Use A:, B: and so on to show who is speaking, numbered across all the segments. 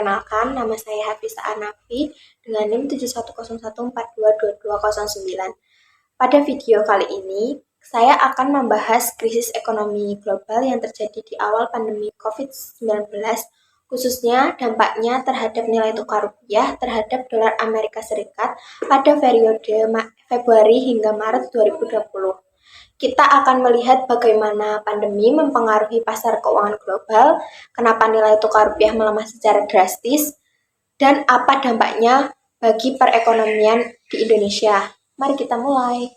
A: Perkenalkan, nama saya Hafisa Anafi dengan NIM 7101422209. Pada video kali ini, saya akan membahas krisis ekonomi global yang terjadi di awal pandemi COVID-19, khususnya dampaknya terhadap nilai tukar rupiah terhadap dolar Amerika Serikat pada periode Februari hingga Maret 2020. Kita akan melihat bagaimana pandemi mempengaruhi pasar keuangan global, kenapa nilai tukar rupiah melemah secara drastis, dan apa dampaknya bagi perekonomian di Indonesia. Mari kita mulai.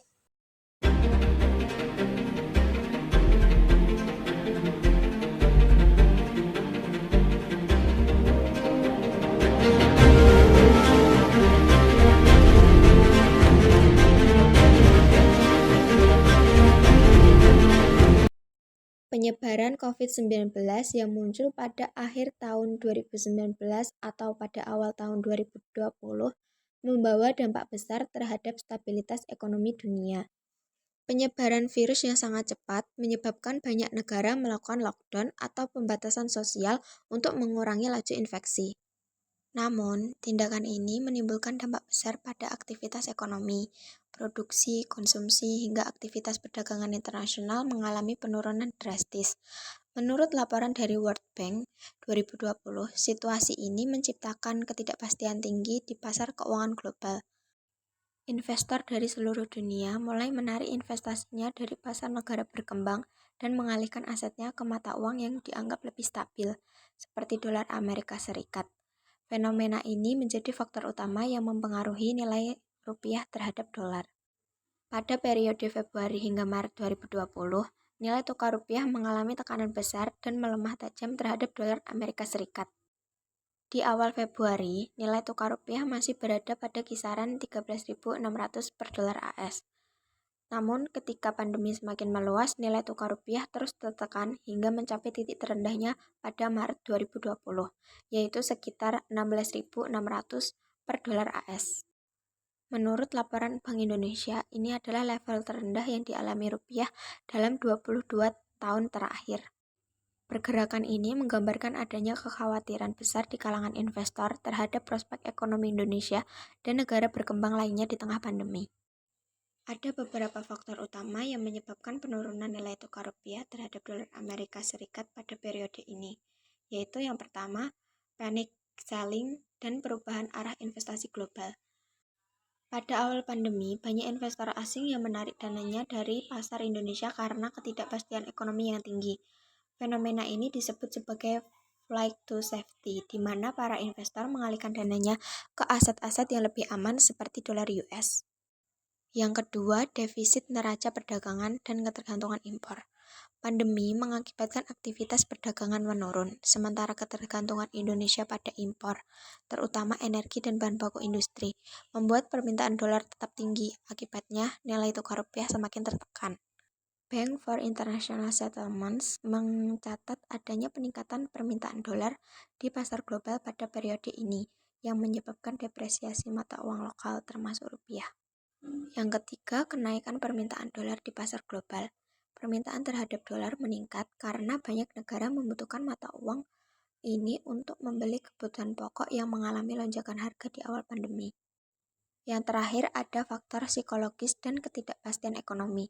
A: Penyebaran COVID-19 yang muncul pada akhir tahun 2019 atau pada awal tahun 2020 membawa dampak besar terhadap stabilitas ekonomi dunia. Penyebaran virus yang sangat cepat menyebabkan banyak negara melakukan lockdown atau pembatasan sosial untuk mengurangi laju infeksi. Namun, tindakan ini menimbulkan dampak besar pada aktivitas ekonomi, produksi, konsumsi, hingga aktivitas perdagangan internasional mengalami penurunan drastis. Menurut laporan dari World Bank 2020, situasi ini menciptakan ketidakpastian tinggi di pasar keuangan global. Investor dari seluruh dunia mulai menarik investasinya dari pasar negara berkembang dan mengalihkan asetnya ke mata uang yang dianggap lebih stabil, seperti dolar Amerika Serikat. Fenomena ini menjadi faktor utama yang mempengaruhi nilai rupiah terhadap dolar. Pada periode Februari hingga Maret 2020, nilai tukar rupiah mengalami tekanan besar dan melemah tajam terhadap dolar Amerika Serikat. Di awal Februari, nilai tukar rupiah masih berada pada kisaran 13.600 per dolar AS. Namun, ketika pandemi semakin meluas, nilai tukar rupiah terus tertekan hingga mencapai titik terendahnya pada Maret 2020, yaitu sekitar 16.600 per dolar AS. Menurut laporan Bank Indonesia, ini adalah level terendah yang dialami rupiah dalam 22 tahun terakhir. Pergerakan ini menggambarkan adanya kekhawatiran besar di kalangan investor terhadap prospek ekonomi Indonesia dan negara berkembang lainnya di tengah pandemi. Ada beberapa faktor utama yang menyebabkan penurunan nilai tukar rupiah terhadap dolar Amerika Serikat pada periode ini, yaitu yang pertama, panic selling dan perubahan arah investasi global. Pada awal pandemi, banyak investor asing yang menarik dananya dari pasar Indonesia karena ketidakpastian ekonomi yang tinggi. Fenomena ini disebut sebagai flight to safety, di mana para investor mengalihkan dananya ke aset-aset yang lebih aman seperti dolar US. Yang kedua, defisit neraca perdagangan dan ketergantungan impor. Pandemi mengakibatkan aktivitas perdagangan menurun, sementara ketergantungan Indonesia pada impor, terutama energi dan bahan baku industri, membuat permintaan dolar tetap tinggi. Akibatnya, nilai tukar rupiah semakin tertekan. Bank for International Settlements mencatat adanya peningkatan permintaan dolar di pasar global pada periode ini, yang menyebabkan depresiasi mata uang lokal termasuk rupiah. Yang ketiga, kenaikan permintaan dolar di pasar global. Permintaan terhadap dolar meningkat karena banyak negara membutuhkan mata uang ini untuk membeli kebutuhan pokok yang mengalami lonjakan harga di awal pandemi. Yang terakhir, ada faktor psikologis dan ketidakpastian ekonomi.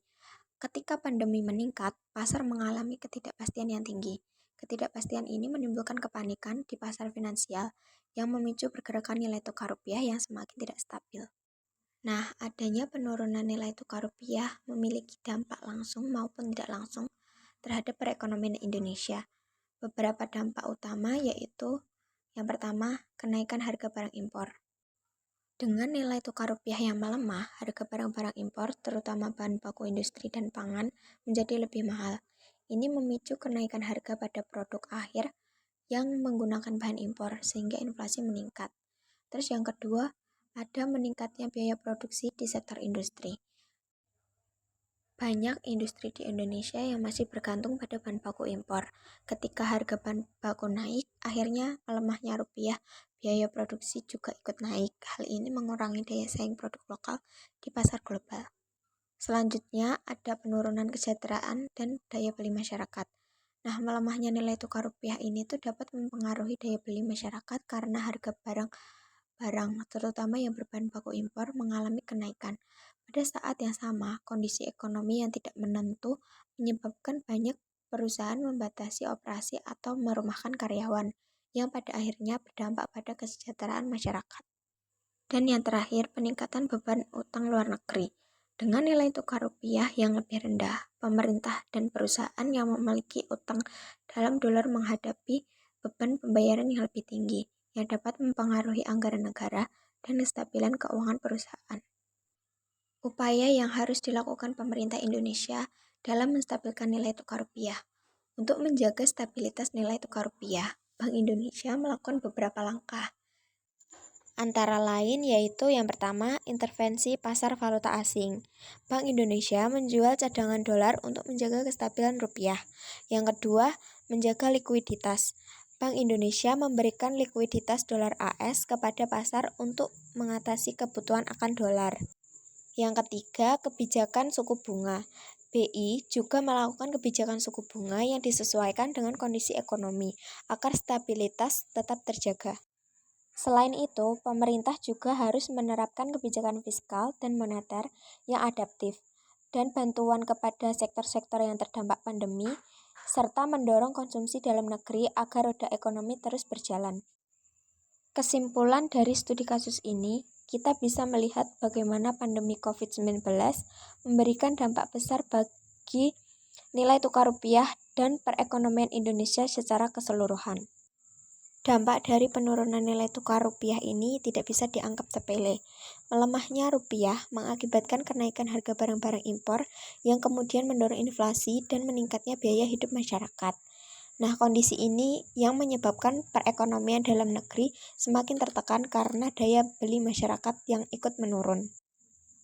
A: Ketika pandemi meningkat, pasar mengalami ketidakpastian yang tinggi. Ketidakpastian ini menimbulkan kepanikan di pasar finansial yang memicu pergerakan nilai tukar rupiah yang semakin tidak stabil. Nah, adanya penurunan nilai tukar rupiah memiliki dampak langsung maupun tidak langsung terhadap perekonomian Indonesia. Beberapa dampak utama yaitu, yang pertama, kenaikan harga barang impor. Dengan nilai tukar rupiah yang melemah, harga barang-barang impor, terutama bahan baku industri dan pangan, menjadi lebih mahal. Ini memicu kenaikan harga pada produk akhir yang menggunakan bahan impor, sehingga inflasi meningkat. Terus yang kedua, ada meningkatnya biaya produksi di sektor industri. Banyak industri di Indonesia yang masih bergantung pada bahan baku impor. Ketika harga bahan baku naik, akhirnya melemahnya rupiah, biaya produksi juga ikut naik. Hal ini mengurangi daya saing produk lokal di pasar global. Selanjutnya, ada penurunan kesejahteraan dan daya beli masyarakat. Nah, melemahnya nilai tukar rupiah ini tuh dapat mempengaruhi daya beli masyarakat karena harga barang, terutama yang berbahan baku impor, mengalami kenaikan. Pada saat yang sama, kondisi ekonomi yang tidak menentu menyebabkan banyak perusahaan membatasi operasi atau merumahkan karyawan, yang pada akhirnya berdampak pada kesejahteraan masyarakat. Dan yang terakhir, peningkatan beban utang luar negeri. Dengan nilai tukar rupiah yang lebih rendah, pemerintah dan perusahaan yang memiliki utang dalam dolar menghadapi beban pembayaran yang lebih tinggi, yang dapat mempengaruhi anggaran negara dan kestabilan keuangan perusahaan. Upaya yang harus dilakukan pemerintah Indonesia dalam menstabilkan nilai tukar rupiah. Untuk menjaga stabilitas nilai tukar rupiah, Bank Indonesia melakukan beberapa langkah. Antara lain yaitu yang pertama, intervensi pasar valuta asing. Bank Indonesia menjual cadangan dolar untuk menjaga kestabilan rupiah. Yang kedua, menjaga likuiditas. Bank Indonesia memberikan likuiditas dolar AS kepada pasar untuk mengatasi kebutuhan akan dolar. Yang ketiga, kebijakan suku bunga. BI juga melakukan kebijakan suku bunga yang disesuaikan dengan kondisi ekonomi agar stabilitas tetap terjaga. Selain itu, pemerintah juga harus menerapkan kebijakan fiskal dan moneter yang adaptif dan bantuan kepada sektor-sektor yang terdampak pandemi, serta mendorong konsumsi dalam negeri agar roda ekonomi terus berjalan. Kesimpulan dari studi kasus ini, kita bisa melihat bagaimana pandemi COVID-19 memberikan dampak besar bagi nilai tukar rupiah dan perekonomian Indonesia secara keseluruhan. Dampak dari penurunan nilai tukar rupiah ini tidak bisa dianggap sepele. Melemahnya rupiah mengakibatkan kenaikan harga barang-barang impor yang kemudian mendorong inflasi dan meningkatnya biaya hidup masyarakat. Nah, kondisi ini yang menyebabkan perekonomian dalam negeri semakin tertekan karena daya beli masyarakat yang ikut menurun.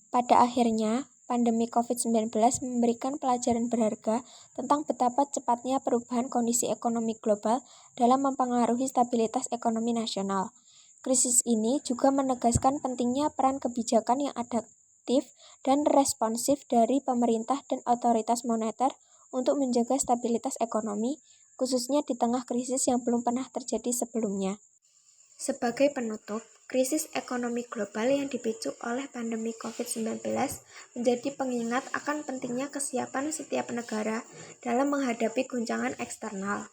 A: Pada akhirnya, pandemi COVID-19 memberikan pelajaran berharga tentang betapa cepatnya perubahan kondisi ekonomi global dalam mempengaruhi stabilitas ekonomi nasional. Krisis ini juga menegaskan pentingnya peran kebijakan yang adaptif dan responsif dari pemerintah dan otoritas moneter untuk menjaga stabilitas ekonomi, khususnya di tengah krisis yang belum pernah terjadi sebelumnya. Sebagai penutup, krisis ekonomi global yang dipicu oleh pandemi COVID-19 menjadi pengingat akan pentingnya kesiapan setiap negara dalam menghadapi guncangan eksternal.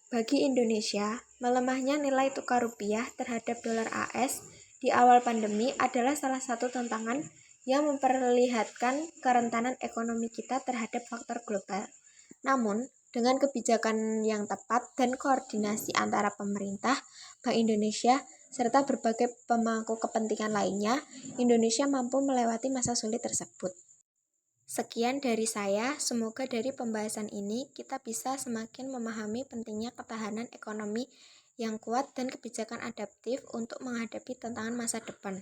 A: Bagi Indonesia, melemahnya nilai tukar rupiah terhadap dolar AS di awal pandemi adalah salah satu tantangan yang memperlihatkan kerentanan ekonomi kita terhadap faktor global. Namun, dengan kebijakan yang tepat dan koordinasi antara pemerintah, Bank Indonesia, serta berbagai pemangku kepentingan lainnya, Indonesia mampu melewati masa sulit tersebut. Sekian dari saya, semoga dari pembahasan ini kita bisa semakin memahami pentingnya ketahanan ekonomi yang kuat dan kebijakan adaptif untuk menghadapi tantangan masa depan.